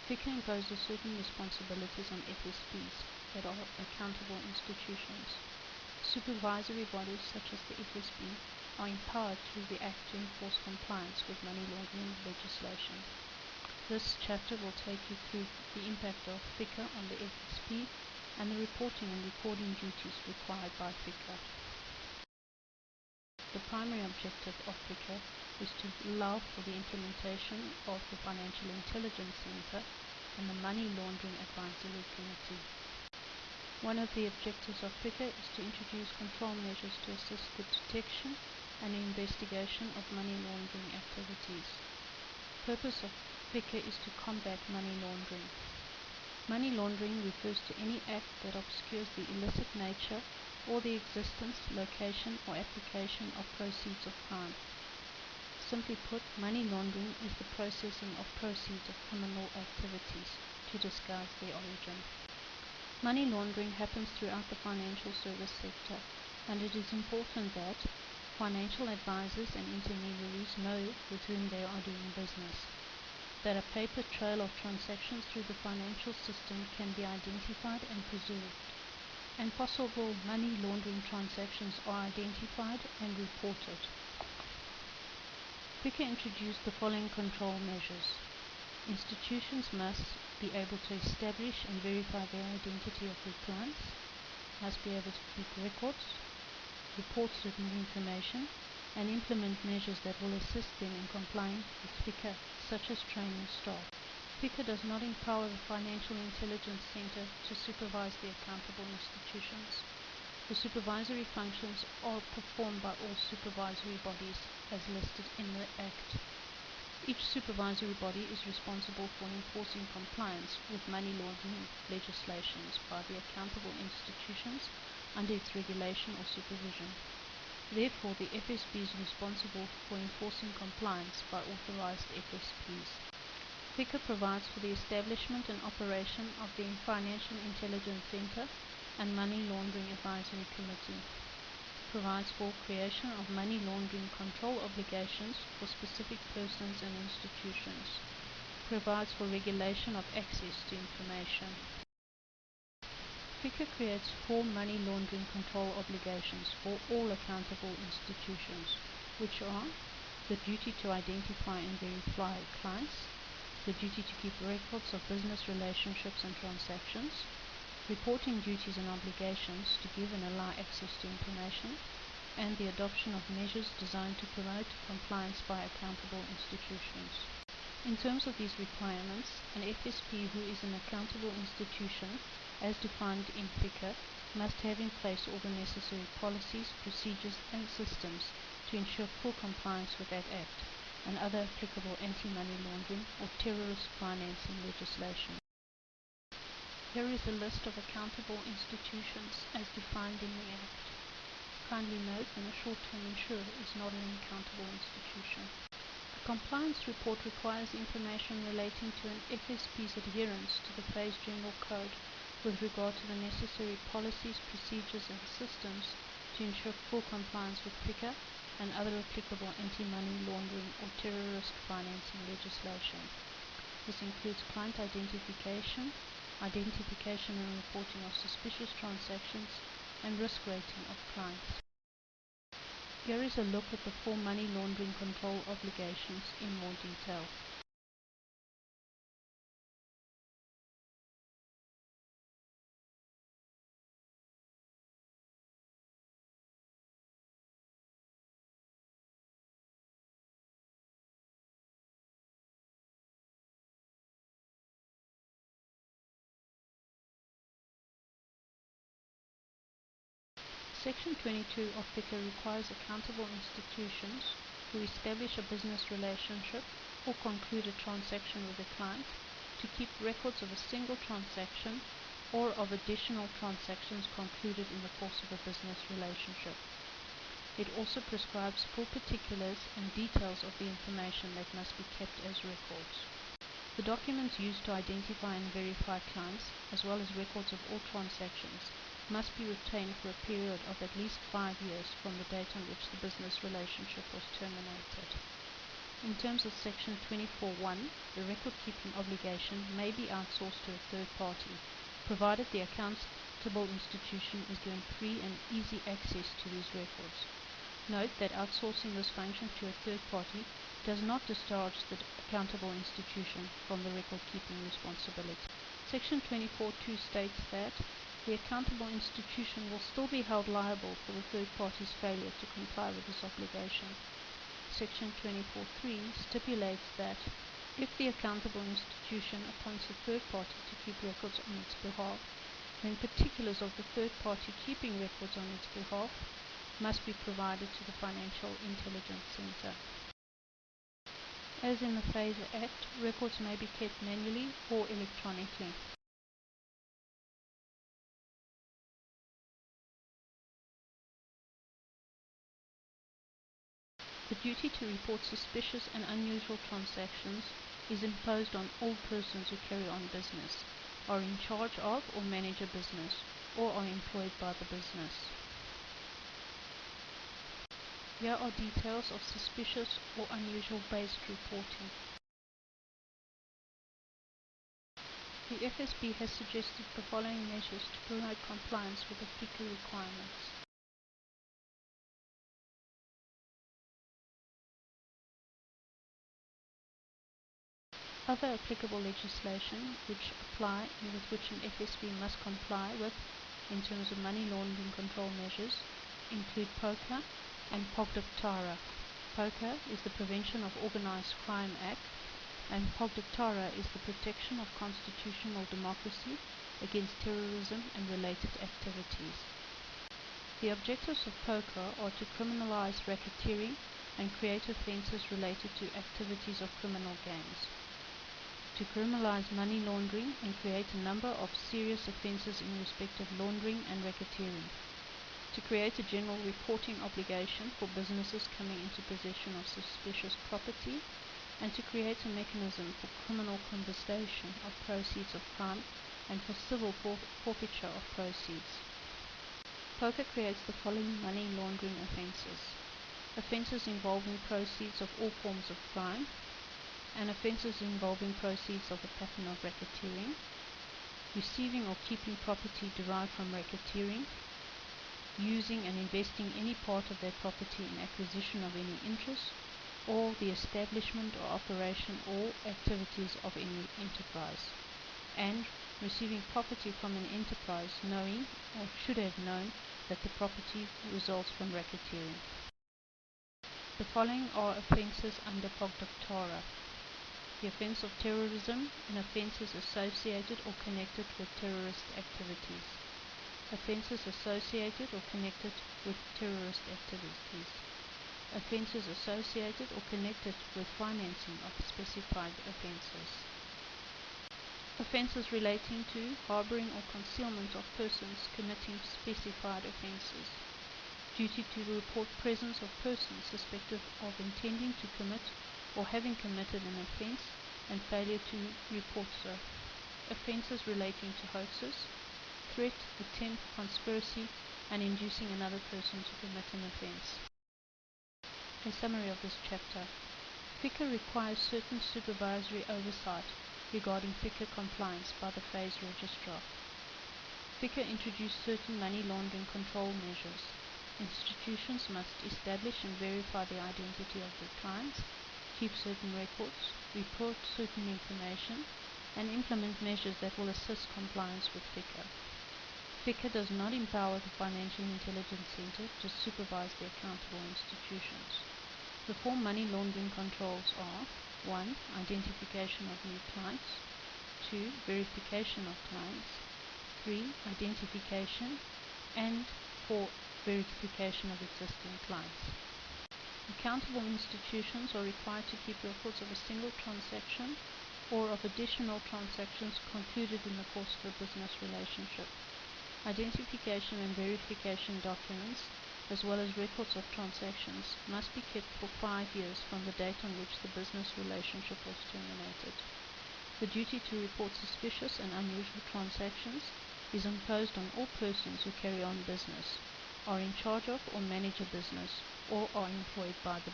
FICA imposes certain responsibilities on FSPs that are accountable institutions. Supervisory bodies such as the FSP are empowered through the Act to enforce compliance with money laundering legislation. This chapter will take you through the impact of FICA on the FSP and the reporting and recording duties required by FICA. The primary objective of FICA is to allow for the implementation of the Financial Intelligence Center and the Money Laundering Advisory Committee. One of the objectives of FICA is to introduce control measures to assist the detection and investigation of money laundering activities. The purpose of FICA is to combat money laundering. Money laundering refers to any act that obscures the illicit nature or the existence, location, or application of proceeds of crime. Simply put, money laundering is the processing of proceeds of criminal activities to disguise their origin. Money laundering happens throughout the financial service sector, and it is important that financial advisors and intermediaries know with whom they are doing business, that a paper trail of transactions through the financial system can be identified and preserved, and possible money laundering transactions are identified and reported. FICA introduced the following control measures. Institutions must be able to establish and verify the identity of their clients, must be able to keep records, report certain information, and implement measures that will assist them in complying with FICA, such as training staff. FICA does not empower the Financial Intelligence Center to supervise the accountable institutions. The supervisory functions are performed by all supervisory bodies as listed in the Act. Each supervisory body is responsible for enforcing compliance with money laundering legislations by the accountable institutions under its regulation or supervision. Therefore, the FSP is responsible for enforcing compliance by authorized FSPs. FICA provides for the establishment and operation of the Financial Intelligence Center and Money Laundering Advisory Committee. Provides for creation of money laundering control obligations for specific persons and institutions. Provides for regulation of access to information. FICA creates 4 money laundering control obligations for all accountable institutions, which are the duty to identify and verify clients, the duty to keep records of business relationships and transactions, reporting duties and obligations to give and allow access to information, and the adoption of measures designed to promote compliance by accountable institutions. In terms of these requirements, an FSP who is an accountable institution, as defined in FICA, must have in place all the necessary policies, procedures, and systems to ensure full compliance with that Act and other applicable anti-money laundering or terrorist financing legislation. Here is a list of accountable institutions as defined in the Act. Kindly note that a short-term insurer is not an accountable institution. The compliance report requires information relating to an FSP's adherence to the Phase General Code with regard to the necessary policies, procedures, and systems to ensure full compliance with FICA and other applicable anti-money laundering or terrorist financing legislation. This includes client identification and reporting of suspicious transactions, and risk rating of clients. Here is a look at the 4 money laundering control obligations in more detail. Section 22 of FICA requires accountable institutions who establish a business relationship or conclude a transaction with a client to keep records of a single transaction or of additional transactions concluded in the course of a business relationship. It also prescribes full particulars and details of the information that must be kept as records. The documents used to identify and verify clients, as well as records of all transactions, must be retained for a period of at least 5 years from the date on which the business relationship was terminated. In terms of Section 24(1), the record-keeping obligation may be outsourced to a third party, provided the accountable institution is given free and easy access to these records. Note that outsourcing this function to a third party does not discharge the accountable institution from the record-keeping responsibility. Section 24(2) states that the accountable institution will still be held liable for the third party's failure to comply with this obligation. Section 24(3) stipulates that if the accountable institution appoints a third party to keep records on its behalf, then particulars of the third party keeping records on its behalf must be provided to the Financial Intelligence Center. As in the FASER Act, records may be kept manually or electronically. The duty to report suspicious and unusual transactions is imposed on all persons who carry on business, are in charge of or manage a business, or are employed by the business. Here are details of suspicious or unusual based reporting. The FSP has suggested the following measures to provide compliance with the FICA requirements. Other applicable legislation which apply and with which an FSP must comply with in terms of money laundering control measures include POCA and POGDCTARA. POCA is the Prevention of Organized Crime Act, and POGDCTARA is the Protection of Constitutional Democracy against Terrorism and Related Activities. The objectives of POCA are to criminalize racketeering and create offences related to activities of criminal gangs, to criminalize money laundering and create a number of serious offences in respect of laundering and racketeering, to create a general reporting obligation for businesses coming into possession of suspicious property, and to create a mechanism for criminal confiscation of proceeds of crime and for civil forfeiture of proceeds. POCA creates the following money laundering offences: offences involving proceeds of all forms of crime, and offences involving proceeds of a pattern of racketeering, receiving or keeping property derived from racketeering, using and investing any part of that property in acquisition of any interest, or the establishment or operation or activities of any enterprise, and receiving property from an enterprise knowing or should have known that the property results from racketeering. The following are offences under POGDCTARA: the offence of terrorism and offences associated or connected with terrorist activities. Offences associated or connected with terrorist activities. Offences associated or connected with financing of specified offences. Offences relating to harbouring or concealment of persons committing specified offences. Duty to report presence of persons suspected of intending to commit or having committed an offence and failure to report so. Offences relating to hoaxes, threat, attempt, conspiracy, and inducing another person to commit an offence. A summary of this chapter. FICA requires certain supervisory oversight regarding FICA compliance by the FASE Registrar. FICA introduced certain money laundering control measures. Institutions must establish and verify the identity of their clients, keep certain records, report certain information, and implement measures that will assist compliance with FICA. FICA does not empower the Financial Intelligence Center to supervise the accountable institutions. The four money laundering controls are: 1. Identification of new clients, 2. Verification of clients, 3. Identification, and 4. Verification of existing clients. Accountable institutions are required to keep records of a single transaction or of additional transactions concluded in the course of a business relationship. Identification and verification documents, as well as records of transactions, must be kept for 5 years from the date on which the business relationship was terminated. The duty to report suspicious and unusual transactions is imposed on all persons who carry on business, are in charge of or manage a business, or are employed by the